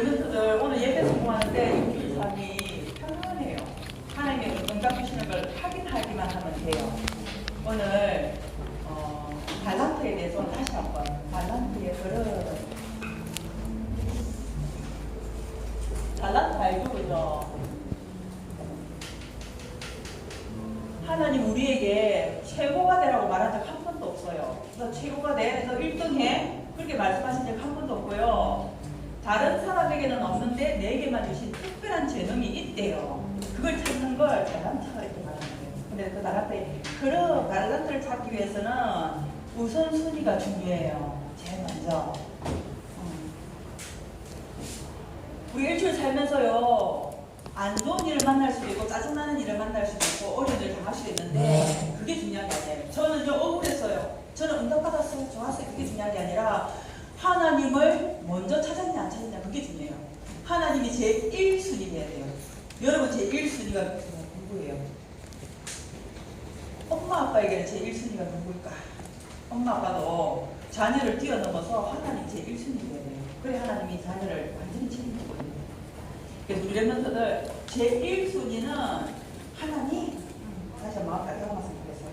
랩런트들 오늘 예배 성공하는데 일주일 삶이 평안해요. 하나님의 응답 주시는 걸 확인하기만 하면 돼요. 오늘 달란트에 대해서 다시 한번 달란트의 그릇. 달란트 알죠? 그죠? 하나님 우리에게 최고가 되라고 말한 적 한 번도 없어요. 너 최고가 돼? 너 1등 해? 그렇게 말씀하신 적 한 번도 없고요. 다른 사람에게는 없는데 내게만 주신 특별한 재능이 있대요. 그걸 찾는 걸 달란트가 이렇게 말하는 거예요. 근데 그 달란트를 찾기 위해서는 우선순위가 중요해요. 제일 먼저. 우리 일주일 살면서요. 안 좋은 일을 만날 수도 있고 짜증나는 일을 만날 수도 있고 어려운 일을 당할 수도 있는데 그게 중요한 게 아니에요. 저는 좀 억울했어요. 저는 응답받았어요. 좋았어요. 그게 중요한 게 아니라 하나님을 먼저 찾았냐 안 찾았냐 그게 중요해요. 하나님이 제 1순위여야 돼요. 여러분 제 1순위가 누구예요? 엄마 아빠에게는 제 1순위가 누구일까? 엄마 아빠도 자녀를 뛰어넘어서 하나님 제 1순위여야 돼요. 그래 하나님이 자녀를 완전히 책임지거든요. 그래서 우리 랩런트들 제 1순위는 하나님. 다시 한번 마음까지 담았으면 좋겠어요.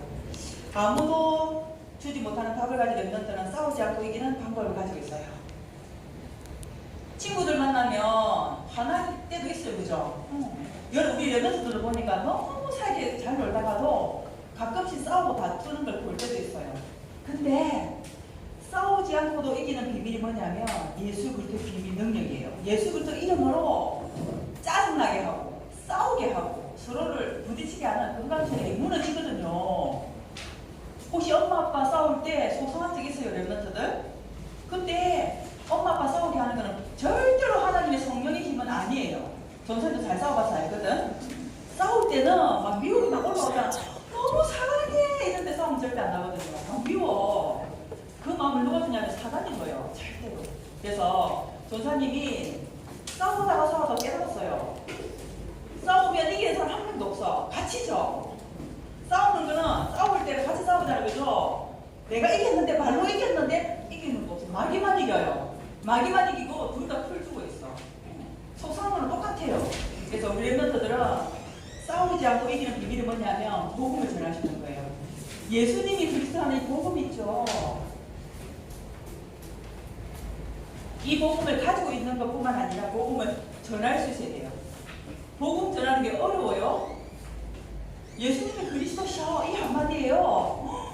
아무도 주지 못하는 답을 가진 랩런트는 싸우지 않고 이기는 방법을 가지고 있어요. 친구들 만나면 화날 때도 있어요. 그죠? 여러분 우리 랩런트들을 보니까 너무 사이에 잘 놀다가도 가끔씩 싸우고 다투는 걸 볼 때도 있어요. 근데 싸우지 않고도 이기는 비밀이 뭐냐면 예수 그리스도의 비밀 능력이에요. 예수 그리스도 이름으로 짜증나게 하고 싸우게 하고 서로를 부딪히게 하는 건강체력이 무너지거든요. 혹시 엄마 아빠 싸울 때 소송한 적 있어요? 랩런트들? 근데 엄마 아빠 싸우게 하는 거는 절대로 하나님의 성령의 힘은 아니에요. 전생도 잘 싸워봐서 알거든. 싸울 때는 막 미움이 막 올라오잖아. 너무 사랑해 이런데 싸우면 절대 안 나거든요. 막 미워. 그 마음을 누가 주냐면 사단인 거예요. 절대로. 그래서 전사님이 싸우다가 깨달았어요. 싸우면 이기는 사람 한 명도 없어. 같이 져. 싸우는 거는 싸울 때 같이 싸우자는 거죠. 내가 이겼는데 말로 이겼는데 이기는 거 없어. 마귀만 이겨요. 마귀만 이기고 둘 다 풀 주고 있어. 속상한 거는 똑같아요. 그래서 우리 랩런트들은 싸우지 않고 이기는 비밀이 뭐냐면 복음을 전하시는 거예요. 예수님이 그리스도라는 복음 있죠. 이 복음을 가지고 있는 것뿐만 아니라 복음을 전할 수 있어야 돼요. 복음 전하는 게 어려워요. 예수님이 그리스도셔 이 한마디예요.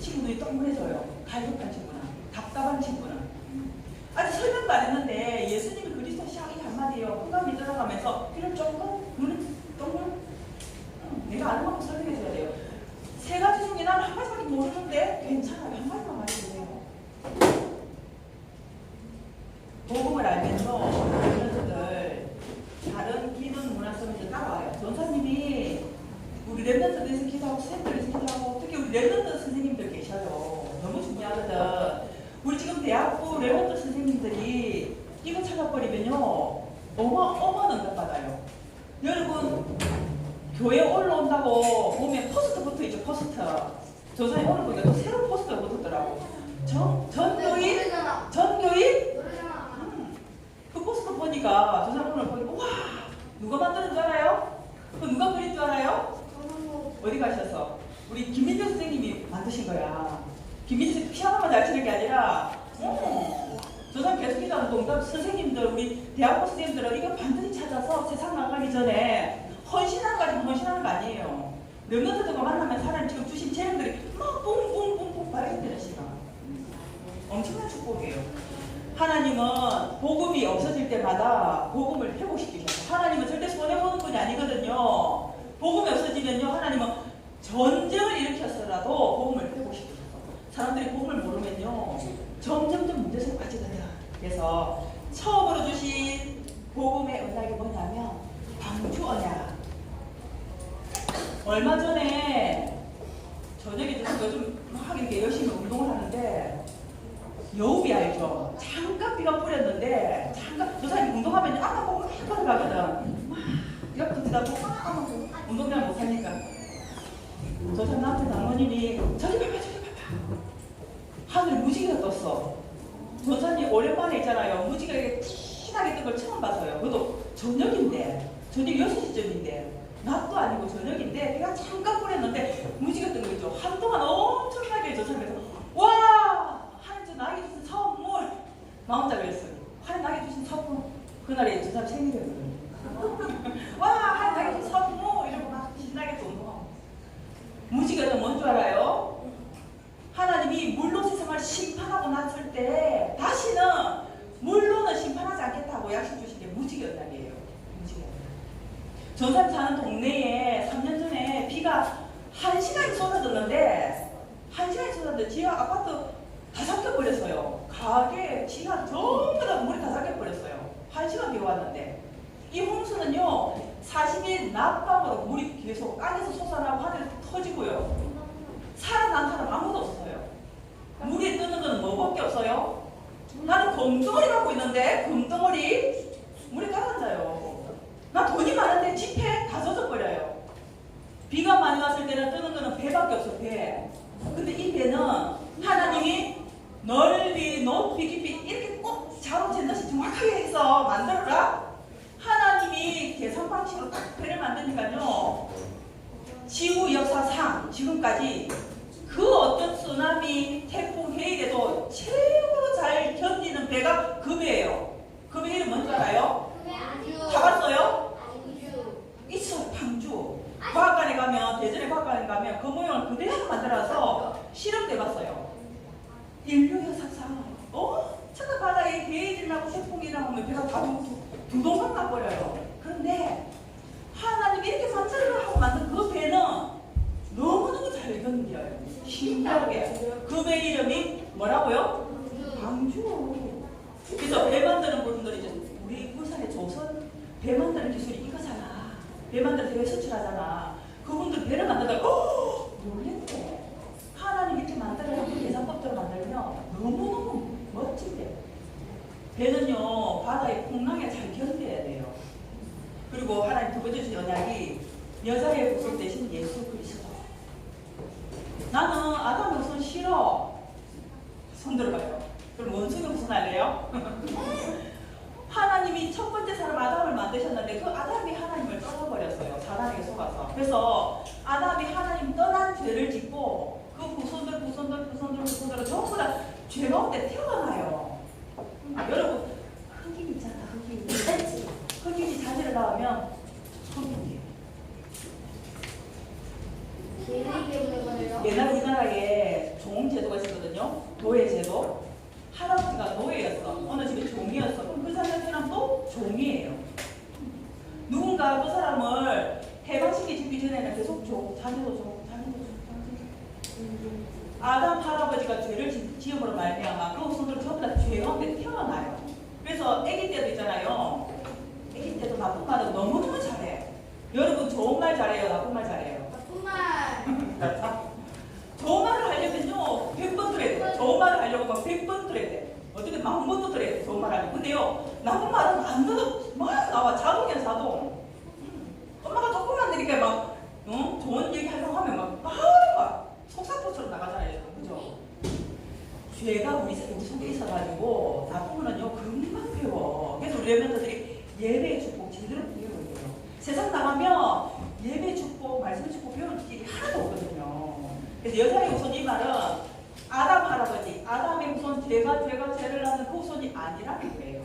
친구들이 동그래져요. 갈급한 친구나 답답한 친구는 아직 설명도 안 했는데 예수님이 그리스도셔 이 한마디예요. 공감이 들어가면서 귀를 조금 눈을 동글 내가 아는 만큼 설명해줘야 돼요. 세 가지 중에 나는 한 가지밖에 모르는데 괜찮아요. 한 가지만 말해주세요. 복음을 알면서 랩런트들 다른 기존 문화 속에서 따라와요. 전사님이 우리 랩런트들 위해서 기도하고 선생님들 위해서 기도하고 특히 우리 랩런트 선생님들 계셔요. 너무 중요하거든. 우리 지금 대학부 랩런트 선생님들이 이거 찾아버리면요 어마어마한 응답 받아요. 여러분 교회 올라온다고 보면 포스터 붙어있죠. 포스터. 전사님 오늘 보니까 또 새로운 포스터가 붙었더라고. 전교인 그 포스터 보니까 저 사람 오늘 보니까 와 누가 만드는 줄 알아요? 그 누가 그린 줄 알아요? 어디 가셔서? 우리 김민정 선생님이 만드신 거야. 김민정 선생님 피아노만 잘 치는 게 아니라 저 사람 계속 기도하는 동작 선생님들 우리 대학교 선생님들은 이거 반드시 찾아서 세상 나가기 전에 헌신하는 거 아니에요. 랩런트들과 만나면 사람이 지금 주신 재능들이 막 뿡뿡뿡뿡 발휘되는 시간. 엄청난 축복이에요. 하나님은 복음이 없어질 때마다 복음을 회복시키셔서 하나님은 절대 손해보는 분이 아니거든요. 복음이 없어지면요 하나님은 전쟁을 일으켰어라도 복음을 회복시키셔서 사람들이 복음을 모르면요 점점점 문제성이 빠지거든요. 그래서 처음으로 주신 복음의 언약이 뭐냐면 방주 언약. 얼마 전에 저녁에 요즘 막 이렇게 열심히 운동을 하는데 여우비 알죠? 잠깐 비가 뿌렸는데 잠깐 저 사람이 운동하면 아까 보고 막 걸어가거든. 막 옆도 뒤다 보고 막 운동장 못 하니까 저 사람 남편 장모님이 저기 봐봐 하늘에 무지개가 떴어. 저 사람이 오랜만에 있잖아요. 무지개가 신나게 뜬 걸 처음 봐서요. 그것도 저녁인데, 저녁 6시쯤인데, 낮도 아니고 저녁인데, 배가 잠깐 불었는데, 무지개 뜬 거 있죠. 한동안 엄청나게 저 사람에서, 와! 하나님 저 나에게 주신 선물! 나 혼자 그랬어요. 하나님 나에게 주신 선물. 그날이 저 사람 생일이었거든요. 와! 하나님 나에게 주신 선물! 이러고 막 신나게 또 뭐. 무지개는 뭔 줄 알아요? 하나님이 물로 세상을 심판하고 났을 때 다시는 물로는 심판하지 않겠다고 약속 주신 게 무지개 언약이에요. 무지개. 전산 사는 동네에 3년 전에 비가 1시간이 쏟아졌는데 1시간이 쏟아졌는데 지하 아파트 다 잠겨버렸어요. 가게, 지하 전부 다 물이 다 잠겨버렸어요. 1시간 비가 왔는데 이 홍수는요 40일 낮밤으로 물이 계속 땅에서 솟아나고 하늘에서 터지고요. 살아난 사람 아무도 없어요. 물에 뜨는 건 뭐밖에 없어요? 나는 금덩어리 갖고 있는데 금덩어리 물에 가라앉아요. 나 돈이 많은데 지폐 다 젖어버려요. 비가 많이 왔을 때는 뜨는 거는 배밖에 없어. 배. 근데 이 배는 하나님이 넓이 높이 깊이 이렇게 꼭 자로 잰듯이 정확하게 해서 만들어라. 하나님이 계산 방식으로 딱 배를 만드니까요 지구 역사상 지금까지 그 어떤 쓰나미, 태풍, 해일에도 최고로 잘 견디는 배가 그 배예요. 그 배 이름 뭔지 알아요? 가봤어요? 있어요. 방주. 과학관에 가면, 대전에 과학관에 가면 그 모양을 그대로 만들어서 실험돼봤어요. 인류 역사상 엄청난 바다에 해일이라고 태풍이라고 하면 배가 다 두 동강 나버려요. 그런데 하나님이 이렇게 만들으라고 만든 그 배는 너무너무 잘 견뎌요. 신기하게. 그 배 이름이 뭐라고요? 방주. 그래서 배 만드는 분들이 이제 우리 부산의 조선 배 만드는 기술이 이거잖아. 배 만드는 대회 수출하잖아. 그분들 배를 만들다가 놀랬대. 하나님 이렇게 만들어서 그 계산법대로 만들면 너무너무 멋진데. 배는요 바다의 풍랑에 잘 견뎌야 돼요. 그리고 하나님 두 번째 주신 언약이 여자의 후손 대신 예수 그리스도. 나는 아담의 후손 싫어. 손 들어봐요. 그럼 원숭이 후손 할래요? 하나님이 첫 번째 사람 아담을 만드셨는데 그 아담이 하나님을 떠나버렸어요. 사단에게 속아서. 그래서 아담이 하나님 떠난 죄를 짓고 그 후손들은 전부 다 죄 가운데 태어나요. 여러분 흑인 있잖아. 흑인이 자제를 나오면 흑인이에요. 옛날 우리나라에 종제도가 있었거든요. 노예제도. 할아버지가 노예였어. 어느 집에 종이었어. 그럼 그 사람한테는 또 종이에요. 누군가 그 사람을 해방시키기 전에는 계속 자제도. 아담 할아버지가 죄를 지음으로 말미암아 그 후손들 전부 다 죄 가운데 태어나요. 그래서 아기 때도 있잖아요. 아기 때도 나쁜 말은 너무너무 잘해. 여러분 좋은 말 잘해요? 나쁜 말 잘해요? 나쁜 말. 좋은 말을 하려면요 100번 들어야 돼. 좋은 말을 하려고 막 100번 들어야 돼. 어떻게 10,000번도 들어야 돼. 좋은 말 하려면. 근데요 나쁜 말은 안 들어도 막 나와. 자동이야 자동. 엄마가 조금만 들으니까 막 좋은 얘기 하려고 하면 막 속사포처럼 나가잖아요. 그죠? 죄가 우리 속에 있어가지고 나쁘면요 금방 배워. 그래서 우리 랩런터들이 예배의 축복 제대로 배우고 있어요. 세상 나가면 예배의 축복, 말씀 축복 배우는 길이 하나도 없거든요. 그래서 여자의 후손 이 말은 아담 할아버지, 아담의 후손 죄를 낳는 그 후손이 아니라는 거예요.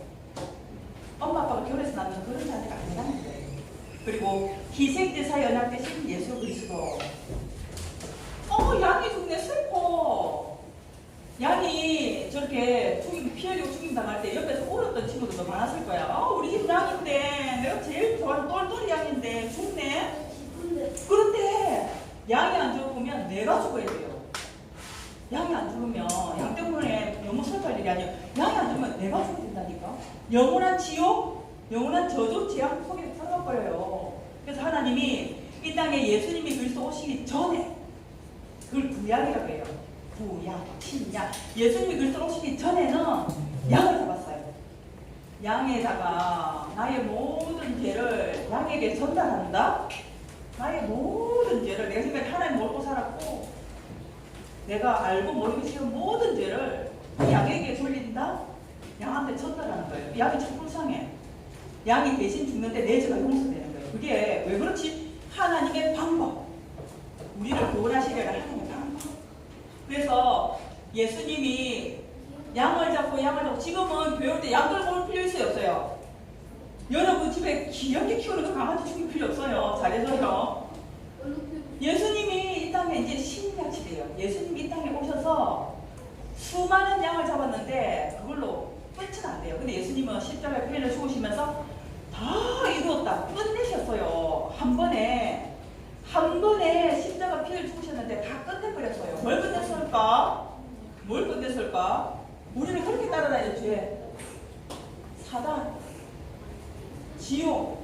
엄마 아빠가 결혼해서 낳는 그런 자녀가 아니라는 거예요. 그리고 희생제사 연합 대신 예수 그리스도. 양이 죽네 슬퍼. 양이 저렇게 피 흘리고 죽임 당할 때 옆에서 울었던 친구들도 많았을 거야. 우리 집 양인데 내가 제일 좋아하는 똘똘이 양인데 죽네. 그런데 양이 안 죽으면 내가 죽어야 돼요. 양이 안 죽으면 양 때문에 너무 슬퍼할 일이 아니에요. 양이 안 죽으면 내가 죽어야 된다니까. 영원한 지옥, 영원한 저주 재앙 속에 들어가버려요. 그래서 하나님이 이 땅에 예수님이 그리스도 오시기 전에 그걸 구약이라고 해요. 구약, 신약. 예수님이 그리스도 오시기 전에는 양을 잡았어요. 양에다가 나의 모든 죄를 양에게 전달한다. 나의 모든 죄를 내 생각에 하나님 모르고 살았고 내가 알고 모르고 지은 모든 죄를 양에게 돌린다. 양한테 졌다라는 거예요. 양이 참 불쌍해. 양이 대신 죽는데 내 죄가 용서되는 거예요. 그게 왜 그렇지? 하나님의 방법. 우리를 구원하시려는 하나님의 방법. 그래서 예수님이 양을 잡고 지금은 배울 때 양 끌고 올 필요 있어요, 없어요? 여러분 집에 귀엽게 키우는 거 강아지 죽일 필요 없어요. 잘해줘요. 예수님이 이 땅에 이제 신약시대예요. 예수님이 이 땅에 오셔서 수많은 양을 잡았는데 그걸로 끝은 안 돼요. 근데 예수님은 십자가에 피를 죽으시면서 다 이루었다. 끝내셨어요. 한 번에 십자가 피를 죽으셨는데 다 끝내버렸어요. 뭘 끝냈을까? 뭘 끝냈을까? 우리는 그렇게 따라다녔지. 사단, 지옥,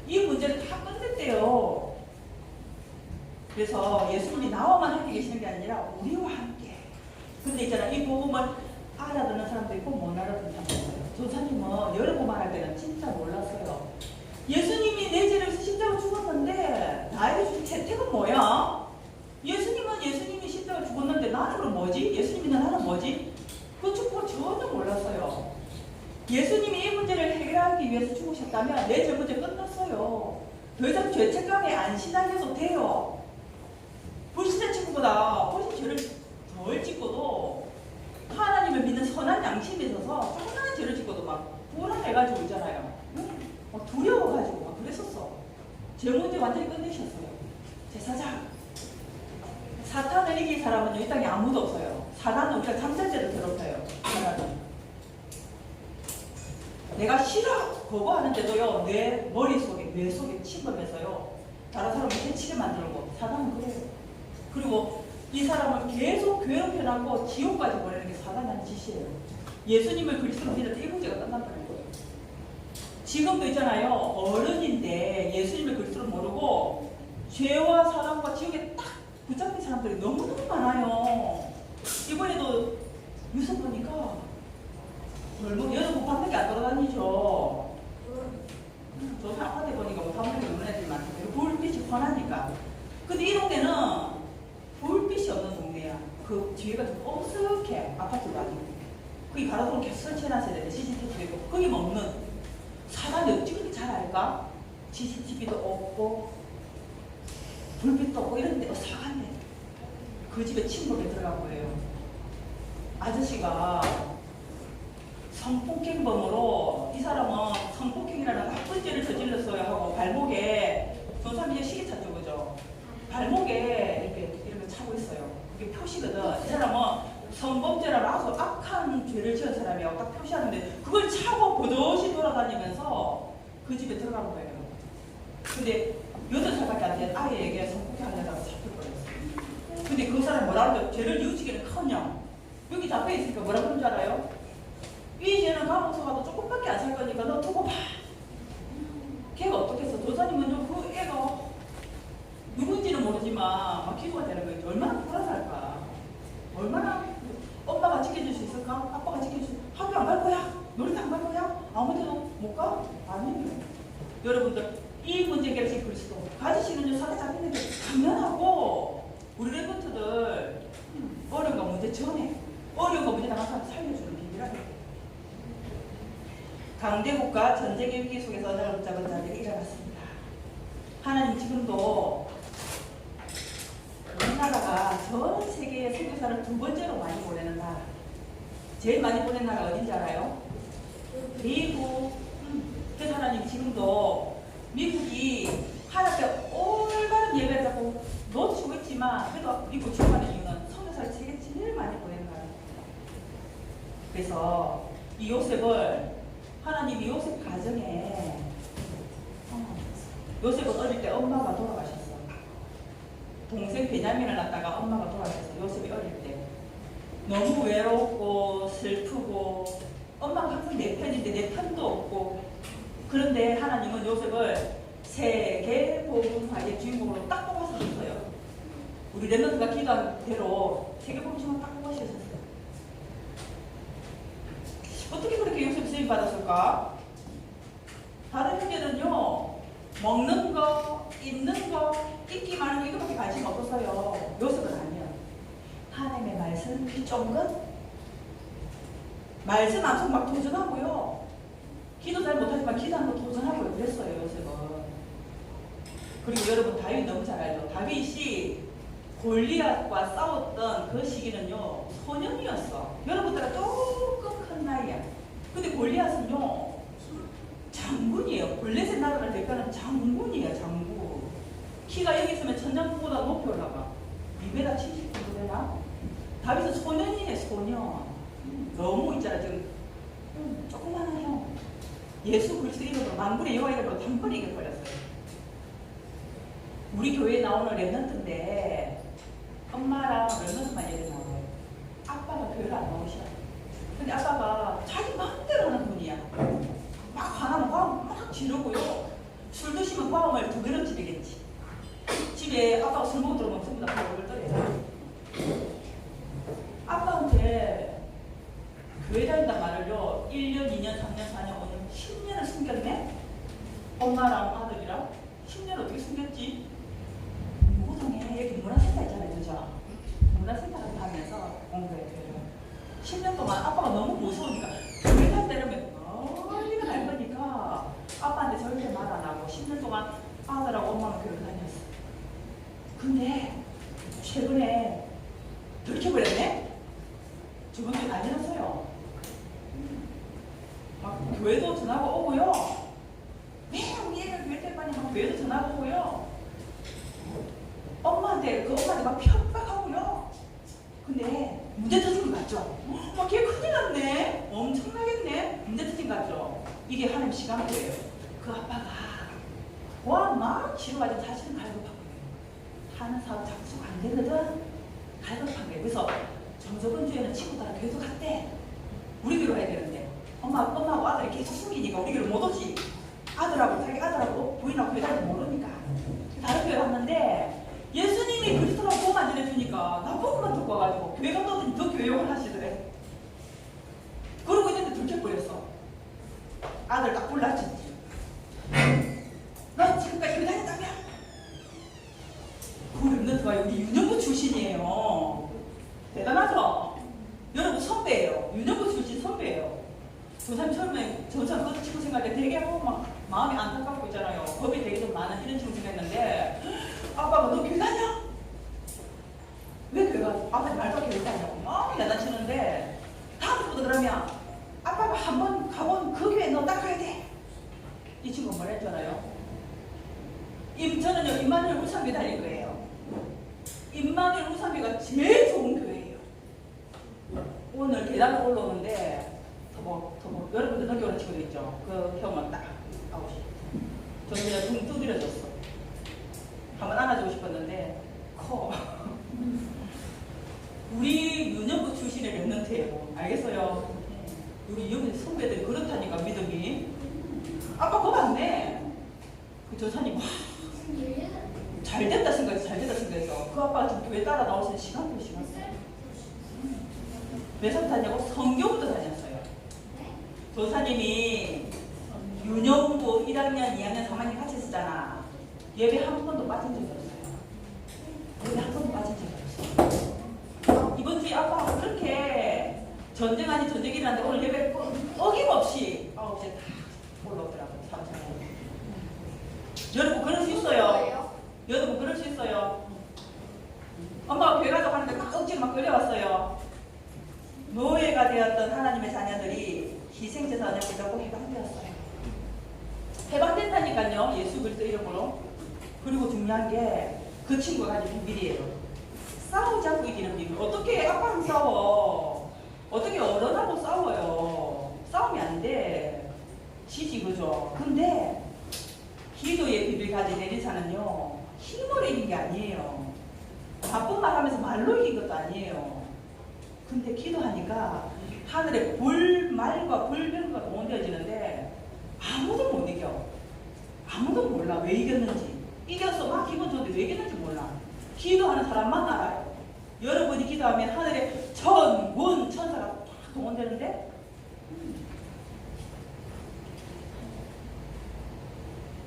이 문제를 다 끝냈대요. 그래서 예수님이 나와만 함께 계시는 게 아니라 우리와 함께. 근데 있잖아, 이 복음을 알아듣는 사람도 있고 못 알아듣는 사람도 있어요. 조사님은 여러 번 말할 때는 진짜 몰랐어요. 예수님이 내 죄를 위해서 십자가 죽었는데 나에게 주신 혜택은 뭐야? 예수님이 십자가 죽었는데 나는 그럼 뭐지? 예수님이나 나는 뭐지? 그 축복을 전혀 몰랐어요. 예수님이 이 문제를 해결하기 위해서 죽으셨다면 내 죄 문제 끝났어요. 더 이상 죄책감에 안 시달려도 돼요. 불신자 친구보다 훨씬 죄를 덜 짓고도 하나님을 믿는 선한 양심이 있어서 조그마한 죄를 짓고도 막 불안해가지고 있잖아요. 막 두려워가지고 막 그랬었어. 죄 문제 완전히 끝내셨어요. 제사장. 사탄을 이길 사람은 이 땅에 아무도 없어요. 사단은 우리가 잠자죄를 괴롭혀요. 내가 싫어 거부하는데도요, 내 머릿속에, 뇌 속에 침범해서요, 다른 사람을 해치게 만들고, 사단은 그래요. 그리고 이 사람을 계속 괴롭혀놓고 지옥까지 보내는 게 사단이 하는 짓이에요. 예수님을 그리스도로 믿을 때 이 문제가 끝난다는 거예요. 지금도 있잖아요. 어른인데 예수님을 그리스도로 모르고 죄와 사랑과 지옥에 딱 붙잡힌 사람들이 너무너무 많아요. 이번에도 뉴스 보니까 여러분 밤늦게 안 돌아다니죠. 저 아파트 보니까 뭐 밤늦게 오는 애들이 많던데 불빛이 환하니까. 근데 이 동네는 불빛이 없는 동네야. 그 뒤에가 좀 어색해. 아파트도 아니고. 거기 가로등 계속 설치해놨어야 되는데 CCTV도 있고 거기 먹는 사람이 어찌 그렇게 잘 알까? CCTV도 없고 불빛도 없고 이런데 어색한데 그 집에 침묵에 들어간 거예요. 아저씨가 성폭행범으로, 이 사람은 성폭행이라는 나쁜 죄를 저질렀어요 하고 발목에, 조사미에 시계 찼죠, 그죠? 발목에 이렇게 차고 있어요. 그게 표시거든. 이 사람은 성범죄라는 아주 악한 죄를 지은 사람이라고 딱 표시하는데 그걸 차고 버젓이 돌아다니면서 그 집에 들어간 거예요. 근데 8살밖에 안 된 아이에게 성폭행하려다가 잡혀버렸어요. 근데 그 사람 뭐라 그러죠? 죄를 뉘우치기는 커녕 여기 잡혀있으니까 뭐라 그런 줄 알아요? 이 죄는 감옥서 가도 조금밖에 안 살 거니까 너 두고 봐. 걔가 어떻겠어? 도사님은 그 애가 누군지는 모르지만 막 기도가 되는 거예요. 얼마나 불안할까? 얼마나 엄마가 지켜줄 수 있을까? 아빠가 지켜줄 수 있을까? 학교 안 갈 거야? 놀이터 안 갈 거야? 아무 데도 못 가? 아니에요. 여러분들 이 문제 해결식 그리스도 가지시는 사회 잡히는 게 당연하고 우리 레버트들 어려운 거 문제 전에 어려운 거 문제 당한 사람 살려주는 비밀하게. 강대국가 전쟁의 위기 속에서 언약을 붙잡은 자들이 일어났습니다. 하나님 지금도 우리나라가 전 세계의 선교사를 2번째로 많이 보내는 나라. 제일 많이 보낸 나라 어딘지 알아요? 미국. 그래서 하나님 지금도 미국이 하나님 올바른 예배를 잡고 놓치고 있지만 그래도 미국 출발하는 이유는 선교사를 세계 제일 많이 보내는 나라. 그래서 이 요셉을 하나님이 요셉 가정에 요셉은 어릴 때 엄마가 돌아가셨어. 동생 베냐민을 낳다가 엄마가 돌아가셨어. 요셉이 어릴 때 너무 외롭고 슬프고 엄마가 항상 내 편인데 내 편도 없고. 그런데 하나님은 요셉을 세계 복음화의 주인공으로 딱 뽑아서 줬어요. 우리 랩런트가 기도한 대로 세계 복음 주인공 딱 뽑아주셨어요. 어떻게 그렇게 요셉이 쓰임 받았을까? 다른 형제는요, 먹는 거, 입는 거, 인기 많은 거 이거밖에 관심 없었어요. 요셉은 아니야. 하나님의 말씀 쫑긋 말씀 암송 막 도전하고요. 기도 잘 못하지만 기도하는 거 도전하고요. 그랬어요, 요셉은. 그리고 여러분 다윗 너무 잘 알죠. 다윗이 골리앗과 싸웠던 그 시기는요, 소년이었어. 여러분들과 조금 큰 나이야. 근데 골리앗은요, 장군이에요. 블레셋 나라를 대표하는 장군이에요, 장군. 키가 여기 있으면 천장보다 높이 올라가. 2m 70 정도 되나? 다윗은 소년이네, 소년. 너무 있잖아, 지금. 조그마한 형. 예수 그리스도 이름으로, 만군의 여호와 이름으로 단번에 이겨버렸어요. 우리 교회에 나오는 랩런트인데, 엄마랑 랩런트만 예를 나와요. 아빠가 교회를 안 나오셔. 근데 아빠가 자기 마음대로 하는 분이야. 막 화나면 화음 막 지르고요. 술 드시면 화음을 2배로 지르겠지. 집에 아빠가 술 먹고 들어오면 전부 다 얼굴 떨어요. 아빠한테 교회 다닌단 말을요, 1년, 2년, 3년, 4년, 5년, 10년을 숨겼네? 엄마랑 아들이랑 10년 어떻게 숨겼지? 무고동에 여기 문화센터 있잖아요, 그죠? 문화센터 하면서 공부했어요. 10년 동안 아빠가 너무 무서우니까 교회 갈 때면 멀리가 날 거니까 아빠한테 절대 말 안 하고 10년 동안 아들하고 엄마랑 교회 다녔어. 근데 최근에 들켜버렸네? 저번 주에 난리 났어요. 막 교회도 전화가 오고요. 왜 우리 애가 교회 때문에 막 교회도 전화가 오고요. 엄마한테 막 협박하고요. 근데 문제 터진 것 같죠? 막 걔 큰일 났네. 엄청나겠네. 문제 터진 것 같죠? 이게 하나님 시간표예요. 그 아빠가 막 지루가지고 사실은 갈급하고 하는 사업 작수가 안 되거든. 갈급한 거예요. 그래서 저번 주에는 친구 따라 교회도 갔대. 우리 교회로 가야 되는데 엄마하고 아들이 계속 숨기니까 우리 교회로 못 오지. 자기 아들하고 부인하고 교회 다니는 모르니까 다른 교회 갔는데 예수님이 그리스도라고 보험 안 전해주니까 나 보험만 듣고 와가지고 교회 갔더니 더 교회 욕을 하시더래. 그러고 있는데 들켜버렸어. 아들 딱 불났지. 너 지금까지 교회 다녔다며? 그 랩런트가 우리 윤영구 출신이에요. 대단하죠? 여러분 선배예요. 윤영구 출신 선배예요. 저 사람 처음에 저 친구 생각할 때 되게 막 마음이 안타깝고 있잖아요. 겁이 되게 좀 많은 이런 친구 생각했는데 아빠가 너 교회 다녀? 왜 교회 가? 아빠한테 말도 안 교회 다녀고 막 야단치는데 다음부터 그러면 아빠가 한번 가본 그 교회 너 딱 가야 돼. 이 친구가 뭐라 했잖아요. 저는요 임마누엘 우상교회 다닐 거예요. 임마누엘 우상교회가 제일 좋은 교회예요. 오늘 계단을 올라오는데 더뭐 여러분들 여기 오는 친구들 있죠. 그 형은 딱 하고 싶어. 저는 그냥 둥 두드려줬어. 한번 안아주고 싶었는데 커. 우리 윤영구 출신의 랩런트예요. 알겠어요? 우리 여기 선배들 그렇다니까 믿음이. 아빠 겁 안 내. 그 저사님 잘 된다 생각해서 그 아빠가 지금 교회 따라 나오시는 시간표. 몇 살 다냐고? 성경부터 다녔어요. 조사님이 윤영구 1학년, 2학년, 3학년 같이 있었잖아. 예배 한 번도 빠진 적이 없어요. 예배 한 번도 빠진 적이 없어요. 이번 주에 아빠하고 그렇게 전쟁 아닌 전쟁이라는데 오늘 예배 어김없이 9시에 다 올라오더라고요. 3차례. 여러분 그럴 수 있어요. 여러분 그럴 수 있어요. 엄마가 교회 가자고 하는데 막 억지로 막 끌려왔어요. 노예가 되었던 하나님의 자녀들이 희생제사장을 붙잡고 해방되었어요. 해방된다니까요. 예수 그리스도 이름으로. 그리고 중요한 게 그 친구가 가진 비밀이에요. 싸우지 않고 이기는 비밀. 어떻게 아빠랑 싸워? 어떻게 어른하고 싸워요? 싸우면 안 돼. 지지 그죠? 근데 기도의 비밀 가진 에리사는요. 힘으로 이긴 게 아니에요. 나쁜 말 하면서 말로 이긴 것도 아니에요. 근데 기도하니까 하늘에 불말과 불변과 동원되어지는데 아무도 못 이겨. 아무도 몰라 왜 이겼는지. 이겨서 막 기분 좋은데 왜 이겼는지 몰라. 기도하는 사람만 알아요. 여러분이 기도하면 하늘에 천군 천사가 딱 동원되는데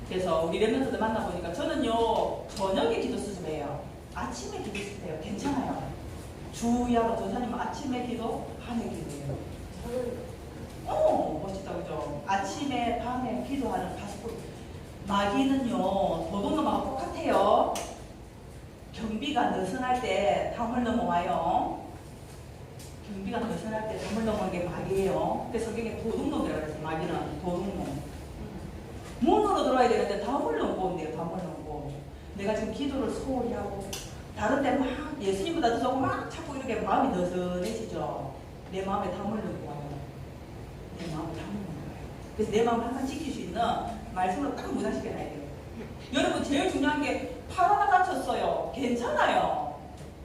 그래서 우리 랩런트들 만나보니까 저는요 저녁에 기도 수습해요. 아침에 기도 수습해요. 괜찮아요. 주야로 전사님 아침에 기도, 밤에 기도예요. 저는 기도하는 파수꾼. 마귀는요, 도둑놈하고 똑같아요. 경비가 느슨할 때 담을 넘어와요. 경비가 느슨할 때 담을 넘어오는 게 마귀예요. 그래서 성경에 도둑놈이라고 그랬어요. 마귀는 도둑놈. 문으로 들어와야 되는데 담을 넘고 온대요. 담을 넘고. 내가 지금 기도를 소홀히 하고 다른 데 막 예수님보다 더 좋고 막 자꾸 이렇게 마음이 느슨해지죠. 내 마음에 담을 넘고 와요. 내 마음에 담을 넘고 와요. 그래서 내 마음을 항상 지킬 수 있는 말씀으로 딱 무장시켜놔야 돼요. 여러분 제일 중요한 게 팔 하나 다쳤어요. 괜찮아요.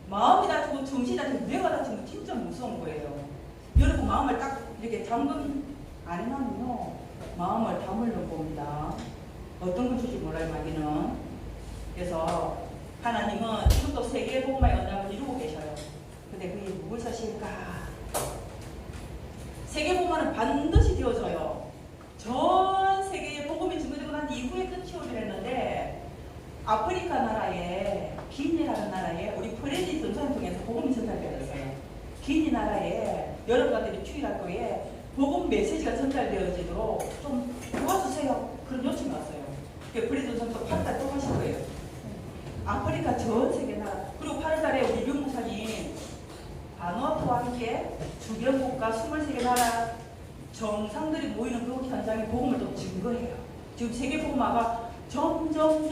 마음이 다치고 정신이 다치고 뇌가 다치면 진짜 무서운 거예요. 여러분 마음을 딱 이렇게 잠금 안 해놓으면요. 마음을 다물는 겁니다. 어떤 걸 줄지 몰라요, 마귀는. 그래서 하나님은 지금도 세계의 복음의 언약을 이루고 계셔요. 근데 그게 누굴 사실까? 세계 복음은 반드시 되어져요. 전 세계의 복음이 증거되고 난 이후에 끝이 오긴 했는데 아프리카 나라에 기니라는 나라에 우리 프레디 전사를 통해서 복음이 전달되었어요. 기니 나라에 여러분들이 주일학교에 복음 메시지가 전달되어지도록 좀 도와주세요. 그런 요청이 왔어요. 프레디 전사도 8달 또 하실 거예요. 아프리카 전 세계 나라. 그리고 8월달에 우리 명무사님 바누아투와 함께 주변 국가 23개 나라 정상들이 모이는 그 현장에 복음을 또 증거해요. 지금 세계 복음화가 점점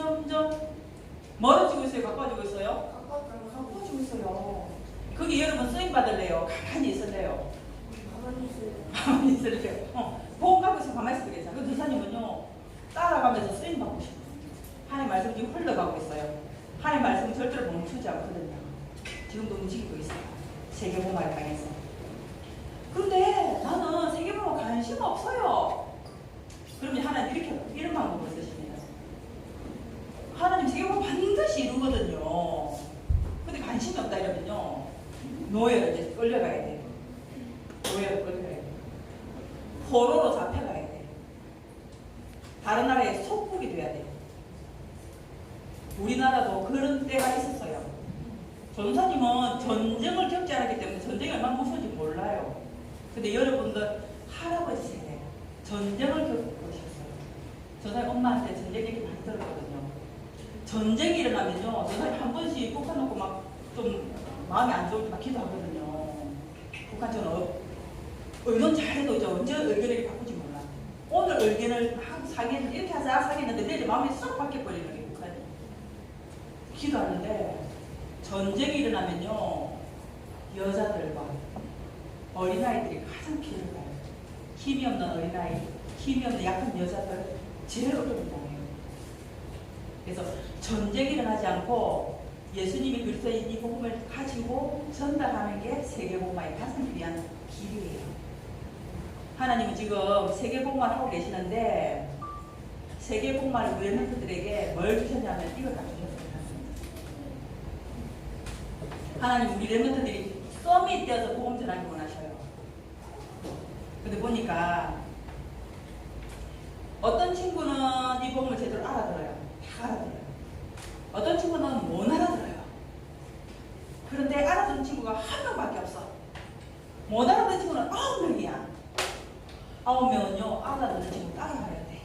멀어지고 있어요? 가까워지고 있어요? 가까워지고 있어요. 거기 여러분 쓰임 받을래요? 가만히 있을래요? 가만히 있을래요? 복음 갖고 있으면 가만히 있어도 괜찮아요. 그 전사님은요 따라가면서 쓰임 받고 싶어요. 하나님 말씀 지금 흘러가고 있어요. 하나님 말씀은 절대로 멈추지 않거든요. 지금도 움직이고 있어요. 세계복음화를 당해서. 근데 나는 세계복음화 관심 없어요. 그러면 하나님 이런 방법을 쓰십니다. 하나님 세계복음 반드시 이루거든요. 근데 관심이 없다 이러면요. 노예로 이제 끌려가야 돼요. 노예로 끌려가야 돼요. 포로로 잡혀가야 돼요. 다른 나라에 속국이 돼야 돼요. 우리나라도 그런 때가 있었어요. 전사님은 전쟁을 겪지 않았기 때문에 전쟁이 얼마나 무서운지 몰라요. 근데 여러분들 할아버지 세대 전쟁을 겪으셨어요. 전사님 엄마한테 전쟁 얘기 많이 들었거든요. 전쟁이 일어나면요, 전사님 한 번씩 북한 놓고 막 좀 마음이 안 좋을 때 막 기도하거든요. 북한 저는 의논 잘해도 이제 언제 의견을 바꾸지 몰라. 오늘 의견을 막 사기했는데 이렇게 하자 사기했는데 내일 마음이 쏙 바뀌어버리는 게 북한이. 기도하는데 전쟁이 일어나면요 여자들과 어린아이들이 가장 피해를 봐요. 힘이 없는 어린아이, 힘이 없는 약한 여자들 제일 어려운 당해요. 그래서 전쟁이 일어나지 않고 예수님이 그리스도의 이 복음을 가지고 전달하는 게 세계복음화의 가장 귀한 길이에요. 하나님은 지금 세계복음화를 하고 계시는데 세계복음화를 우리 멤버들에게 뭘 주셨냐면 이걸 다 주셨습니다. 하나님 우리 렘넌트들이 썸이 떼어서 복음 전하기 원하셔요. 근데 보니까 어떤 친구는 이 복음을 제대로 알아들어요. 다 알아들어요. 어떤 친구는 못 알아들어요. 그런데 알아듣는 친구가 한 명밖에 없어. 못 알아듣는 친구는 9명이야. 9명은요 알아듣는 친구 따라가야 돼.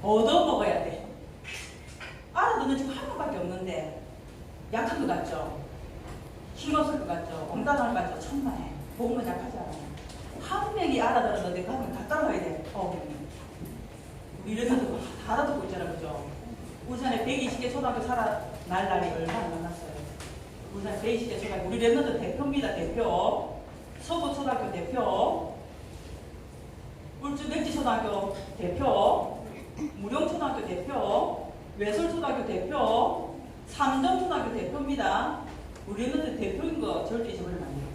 얻어먹어야 돼. 알아듣는 친구 한 명밖에 없는데 약한 것 같죠? 힘없을 것 같죠? 엉당할 것 같죠? 천만에. 복음은 약하지 않아요. 한 명이 알아들었는데 그 한 명 다 따라가야 돼. 9명이. 이래서도 다 알아듣고 있잖아요. 그죠? 울산에 120개 초등학교 날 날이 얼마나 남았어요. 울산 120개 초등학교. 우리 랩런트 대표입니다. 대표. 서구초등학교 대표. 울주 백지초등학교 대표. 무령초등학교 대표. 외솔초등학교 대표. 삼정초등학교 대표입니다. 우리 랩런트 대표인 거 절대 잊어버리면 안 돼요.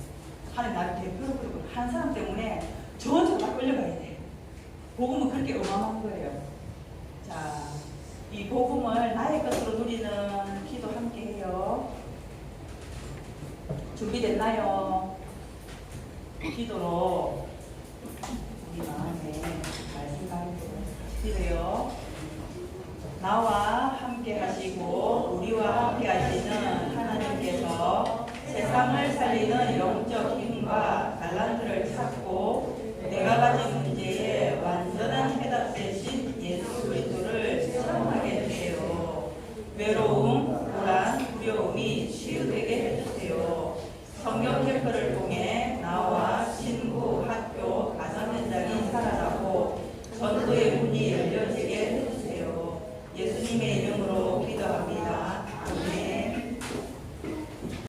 하나님 나를 대표로 부르고 한 사람 때문에 전체가 다 끌려가야 돼. 복음은 그렇게 어마어마한 거예요. 자, 이 복음을 나의 것으로 누리는 기도 함께 해요. 준비됐나요? 기도로 우리 마음에 말씀 가지고요. 나와 함께 하시고 우리와 함께 하시는 하나님께서 세상을 살리는 영적 힘과 달란트를 찾고 내가 가진 문제에 완전한 해답 대신 외로움, 불안, 두려움이 치유되게 해주세요. 성경 캠프를 통해 나와 친구, 학교, 가정 현장이 살아나고 전도의 문이 열려지게 해주세요. 예수님의 이름